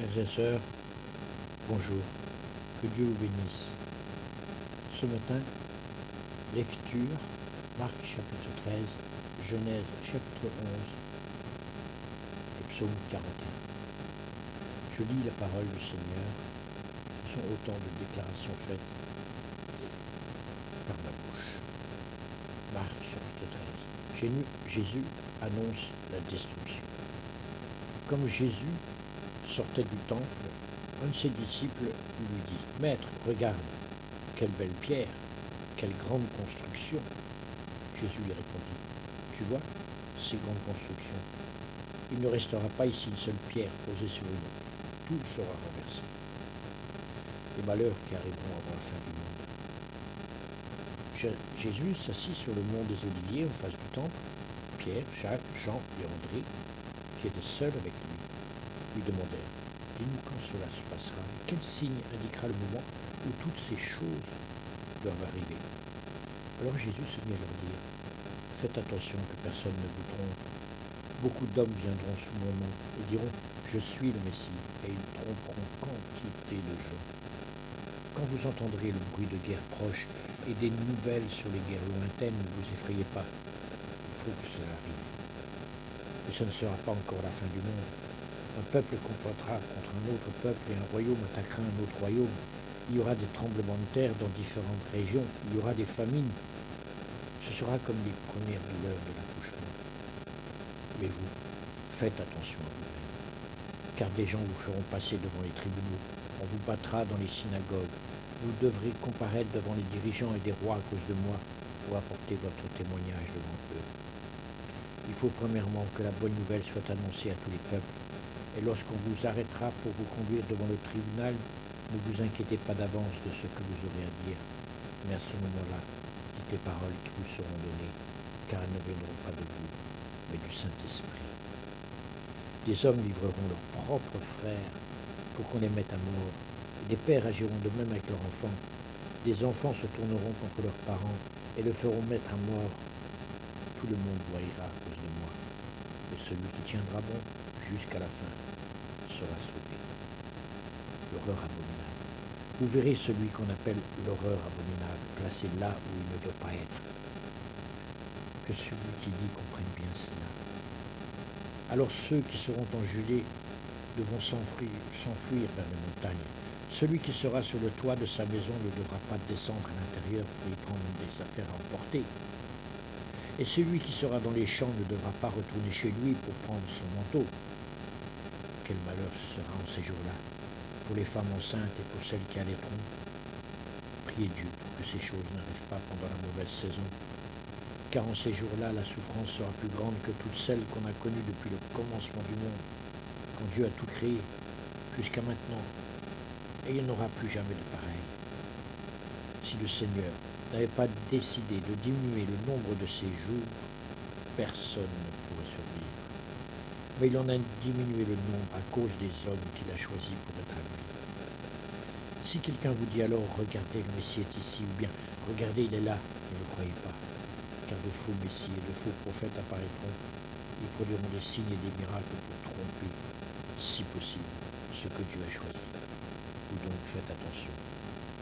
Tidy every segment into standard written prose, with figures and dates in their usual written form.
Frères et sœurs, bonjour, que Dieu vous bénisse. Ce matin, lecture, Marc chapitre 13, Genèse chapitre 11 et psaume 41. Je lis la parole du Seigneur, ce sont autant de déclarations faites par ma bouche. Marc chapitre 13. Jésus annonce la destruction. Comme Jésus sortait du temple, un de ses disciples lui dit « Maître, regarde, quelle belle pierre, quelle grande construction !» Jésus lui répondit « Tu vois ces grandes constructions? Il ne restera pas ici une seule pierre posée sur une autre. Tout sera renversé. Les malheurs qui arriveront avant la fin du monde. » Jésus s'assit sur le mont des Oliviers en face du temple. Pierre, Jacques, Jean et André, qui étaient seuls avec lui demandèrent « Dis-nous quand cela se passera, et quel signe indiquera le moment où toutes ces choses doivent arriver ?» Alors Jésus se mit à leur dire « Faites attention que personne ne vous trompe. Beaucoup d'hommes viendront sous mon nom et diront « Je suis le Messie » et ils tromperont quantité de gens. Quand vous entendrez le bruit de guerre proche et des nouvelles sur les guerres lointaines, ne vous effrayez pas. Il faut que cela arrive. Mais ce ne sera pas encore la fin du monde. Un peuple combattra contre un autre peuple et un royaume attaquera un autre royaume. Il y aura des tremblements de terre dans différentes régions. Il y aura des famines. Ce sera comme les premières douleurs de l'accouchement. Mais vous, faites attention à vous-même, car des gens vous feront passer devant les tribunaux. On vous battra dans les synagogues. Vous devrez comparaître devant les dirigeants et des rois à cause de moi pour apporter votre témoignage devant eux. Il faut premièrement que la bonne nouvelle soit annoncée à tous les peuples. Et lorsqu'on vous arrêtera pour vous conduire devant le tribunal, ne vous inquiétez pas d'avance de ce que vous aurez à dire. Mais à ce moment-là, dites les paroles qui vous seront données, car elles ne viendront pas de vous, mais du Saint-Esprit. Des hommes livreront leurs propres frères pour qu'on les mette à mort. Et des pères agiront de même avec leurs enfants. Des enfants se tourneront contre leurs parents et le feront mettre à mort. Tout le monde voira à cause de moi. Et celui qui tiendra bon jusqu'à la fin sera sauvé. L'horreur abominable. Vous verrez celui qu'on appelle l'horreur abominable, placé là où il ne doit pas être. Que celui qui dit comprenne bien cela. Alors ceux qui seront en Judée devront s'enfuir vers les montagnes. Celui qui sera sur le toit de sa maison ne devra pas descendre à l'intérieur pour y prendre des affaires à emporter. Et celui qui sera dans les champs ne devra pas retourner chez lui pour prendre son manteau. Quel malheur ce sera en ces jours-là, pour les femmes enceintes et pour celles qui allaiteront. Priez Dieu pour que ces choses n'arrivent pas pendant la mauvaise saison, car en ces jours-là, la souffrance sera plus grande que toutes celles qu'on a connues depuis le commencement du monde, quand Dieu a tout créé, jusqu'à maintenant, et il n'y en aura plus jamais de pareil. Si le Seigneur n'avait pas décidé de diminuer le nombre de ses jours, personne ne pourrait survivre. Mais il en a diminué le nombre à cause des hommes qu'il a choisis pour être à lui. Si quelqu'un vous dit alors « Regardez, le Messie est ici » ou bien « Regardez, il est là », ne le croyez pas, car de faux messies et de faux prophètes apparaîtront. Ils produiront des signes et des miracles pour tromper, si possible, ceux que Dieu a choisis. Vous donc faites attention,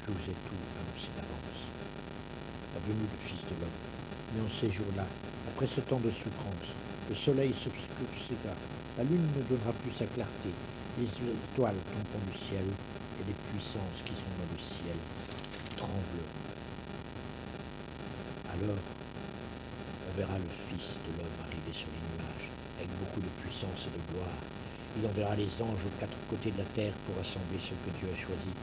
je vous ai tout annoncé d'avance. La venue du Fils de l'homme. Mais en ces jours-là, après ce temps de souffrance, le soleil s'obscurcira, la lune ne donnera plus sa clarté, les étoiles tomberont du ciel, et les puissances qui sont dans le ciel trembleront. Alors, on verra le Fils de l'homme arriver sur les nuages, avec beaucoup de puissance et de gloire. Il enverra les anges aux quatre côtés de la terre pour rassembler ceux que Dieu a choisis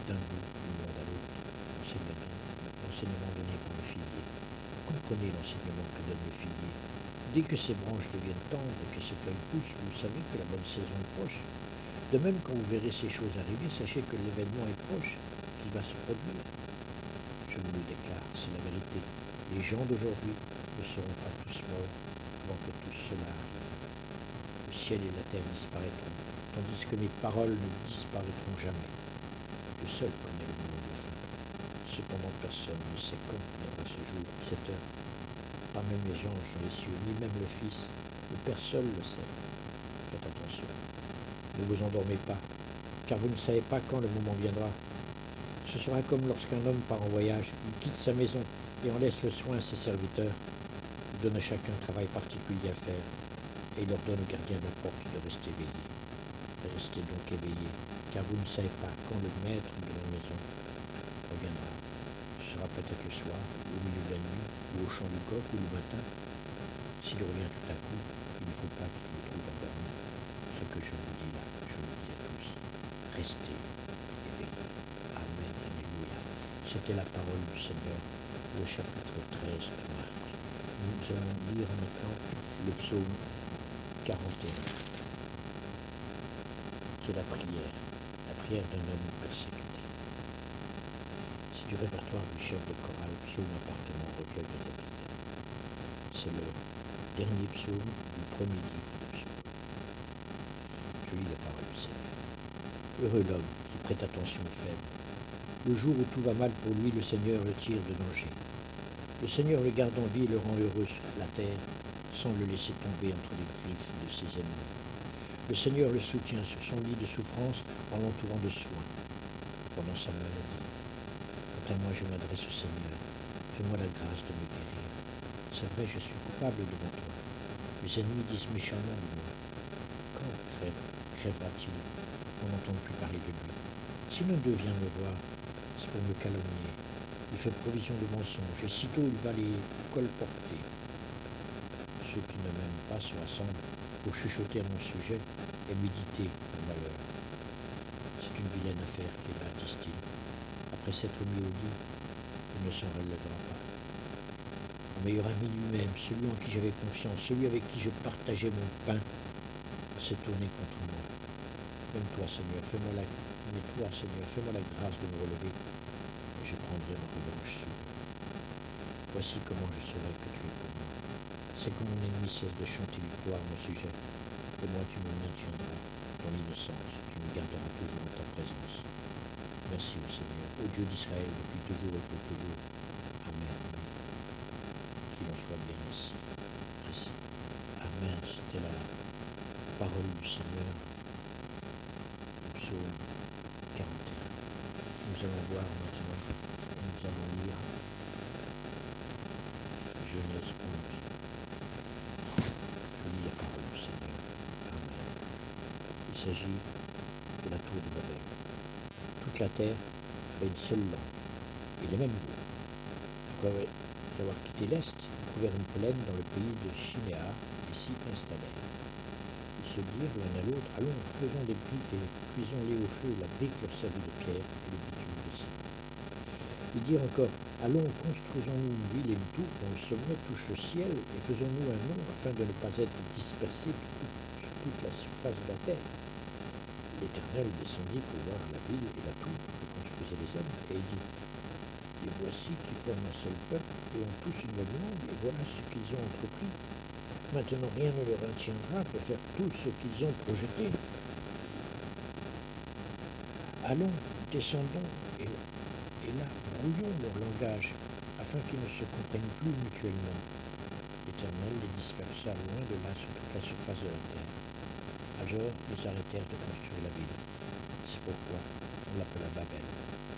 d'un bout du monde à l'autre. L'enseignement donné par le figuier. Comprenez l'enseignement que donne le figuier. Dès que ses branches deviennent tendres et que ses feuilles poussent, vous savez que la bonne saison est proche. De même, quand vous verrez ces choses arriver, sachez que l'événement est proche, qu'il va se produire. Je vous le déclare, c'est la vérité. Les gens d'aujourd'hui ne seront pas tous morts avant que tout cela arrive. Le ciel et la terre disparaîtront, tandis que mes paroles ne disparaîtront jamais. Dieu seul connaît le moment de la fin. Cependant, personne ne sait quand viendra ce jour, cette heure. Pas même les anges dans les cieux, ni même le Fils. Le Père seul le sait. Faites attention. Ne vous endormez pas, car vous ne savez pas quand le moment viendra. Ce sera comme lorsqu'un homme part en voyage, il quitte sa maison et en laisse le soin à ses serviteurs. Il donne à chacun un travail particulier à faire, et il ordonne au gardien de la porte de rester éveillé. Restez donc éveillés, car vous ne savez pas quand le maître de la maison reviendra. Ce sera peut-être le soir, au milieu de la nuit, ou au chant du coq, ou le matin. S'il revient tout à coup, il ne faut pas qu'il vous trouve endormi. Ce que je vous dis là, je vous le dis à tous. Restez éveillés. Amen. Alléluia. C'était la parole du Seigneur, le chapitre 13 de Marc. Nous allons lire maintenant le psaume 41, qui est la prière d'un homme persécuté. C'est du répertoire du chef de chorale Psaume appartenant au recueil de David. C'est le dernier psaume du premier livre de psaumes. Je lis la parole du Seigneur. Heureux l'homme qui prête attention aux faibles. Le jour où tout va mal pour lui, le Seigneur le tire de danger. Le Seigneur le garde en vie et le rend heureux sur la terre, sans le laisser tomber entre les griffes de ses ennemis. Le Seigneur le soutient sur son lit de souffrance en l'entourant de soins pendant sa maladie. Quant à moi, je m'adresse au Seigneur. Fais-moi la grâce de me guérir. C'est vrai, je suis coupable devant toi. Mes ennemis disent méchamment de moi. Quand crèvera-t-il qu'on n'entende plus parler de lui? Si l'un d'eux vient me voir, c'est pour me calomnier. Il fait provision de mensonges, et sitôt il va les colporter. Ceux qui ne m'aiment pas se rassemblent pour chuchoter à mon sujet et méditer mon malheur. C'est une vilaine affaire qui est là, disent-ils. Après s'être mis au lit, il ne s'en relèvera pas. Mon meilleur ami lui-même, celui en qui j'avais confiance, celui avec qui je partageais mon pain, s'est tourné contre moi. Même toi, Seigneur, fais-moi la grâce de me relever, et je prendrai ma revanche sur eux. Voici comment je saurai que tu es pour moi. C'est que mon ennemi cesse de chanter victoire à mon sujet, et moi tu me maintiendras dans l'innocence, tu me garderas toujours en ta présence. Merci au Seigneur, au Dieu d'Israël, depuis toujours et pour toujours. Amen. Qu'il en soit bien ici. Amen. C'était la parole du Seigneur, le psaume 41. Nous allons voir maintenant, nous allons lire Genèse 11. Je lis la parole du Seigneur. Amen. Il s'agit de la tour de Babel. Toute la terre avait une seule langue et les mêmes mots. Après avoir quitté l'Est, ils trouvèrent une plaine dans le pays de Shinéar et s'y installèrent. Ils se dirent l'un à l'autre, allons, faisons des briques et cuisons-les au feu. La brique leur servit de pierre et le bitume de ciment. Ils dirent encore, allons, construisons-nous une ville et une tour dont le sommet touche le ciel et faisons-nous un nom afin de ne pas être dispersés sur toute la surface de la terre. L'Éternel descendit pour voir la ville et la tour que construisaient les hommes et il dit, et voici qu'ils forment un seul peuple et ont tous une même langue et voilà ce qu'ils ont entrepris. Maintenant rien ne leur retiendra de faire tout ce qu'ils ont projeté. Allons, descendons et là, brouillons leur langage, afin qu'ils ne se comprennent plus mutuellement. L'Éternel les dispersa loin de là sur toute la surface de la terre. Alors ils arrêtèrent de construire la ville. C'est pourquoi on l'appela Babel,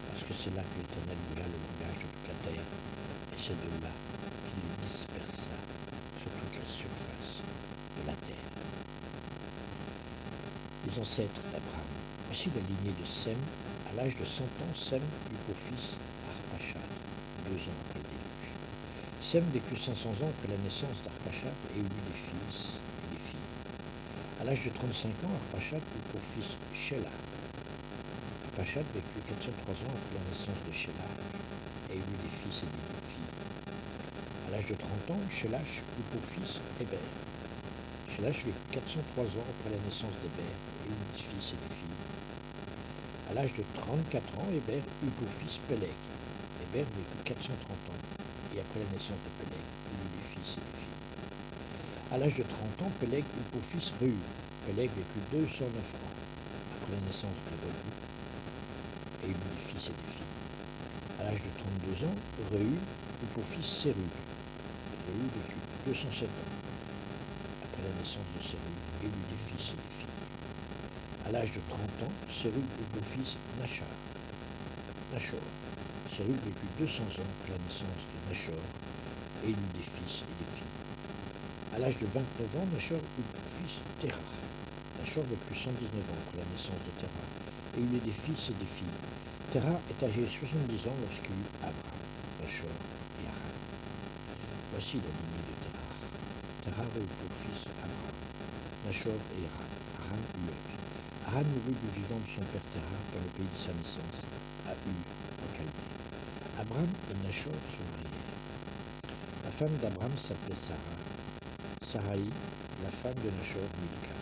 parce que c'est là que l'Éternel brûla le langage de toute la terre, et c'est de là qu'il les dispersa sur toute la surface de la terre. Les ancêtres d'Abraham. Voici la lignée de Sem. À l'âge de 100 ans, Sem eut pour fils Arpachad, 2 ans après le déluge. Sem vécut 500 ans après la naissance d'Arpachad et eut des fils et des filles. À l'âge de 35 ans, Arpachad eut pour fils Shelah. Arpachad vécut 403 ans après la naissance de Shelah et eut des fils et des filles. À l'âge de 30 ans, Shelah eut pour fils Héber. Shelah vécut 403 ans après la naissance d'Héber et eut des fils et des filles. À l'âge de 34 ans, Héber eut pour fils Péleg. Héber vécut 430 ans et après la naissance de Péleg, il eut des fils et des filles. À l'âge de 30 ans, Péleg eut pour fils Reu. Péleg vécut 209 ans après la naissance de Reu et il eut des fils et des filles. À l'âge de 32 ans, Reu eut pour fils Sérug. Reu vécut 207 ans après la naissance de Sérug et il eut des fils et des filles. À l'âge de 30 ans, Sérug eut pour fils Nachor. Sérug vécut 200 ans après la naissance de Nachor et il eut des fils et des filles. À l'âge de 29 ans, Nachor eut pour fils Terah. Nachor vécut 119 ans après la naissance de Terah et il eut des fils et des filles. Terah est âgé de 70 ans lorsqu'il eut Abraham, Nachor et Haran. Voici la lignée de Terah. Terah eut pour fils Abraham, Nachor et Haran. Haran eut Lot. Haran mourut du vivant de son père Terah dans le pays de sa naissance, à Ur, en Chaldée. Abraham et Nachor se marièrent. La femme d'Abraham s'appelait Sarah. Sarai, la femme de Nachor, Milka.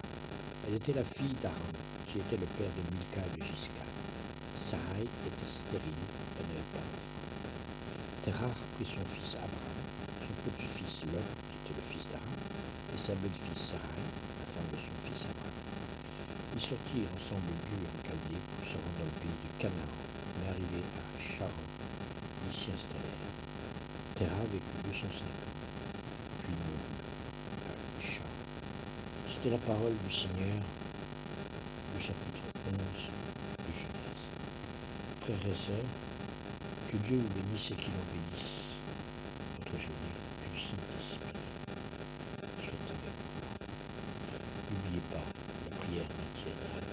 Elle était la fille d'Aram, qui était le père de Milka et de Gisca. Sarai était stérile, elle n'avait pas d'enfant. Terah prit son fils Abraham, son petit-fils Lot, qui était le fils d'Aram, et sa belle-fille Sarai, la femme de son fils Abraham. Ils sortirent ensemble d'Ur en Chaldée pour se rendre dans le pays de Canaan, mais arrivés à Charan, ils s'y installèrent. Terah vécut 205 ans, puis mourut à Charan. C'était la parole du Seigneur, du chapitre 11 de Genèse. Frères et sœurs, que Dieu vous bénisse et qu'il en bénisse votre journée, que le Saint-Esprit soit avec vous. N'oubliez pas la prière matinale,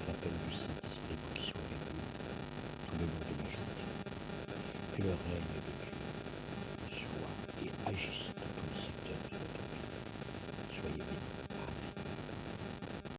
l'appel du Saint-Esprit pour qu'il soit avec vous tout le long de la journée. Que le règne de Dieu soit et agisse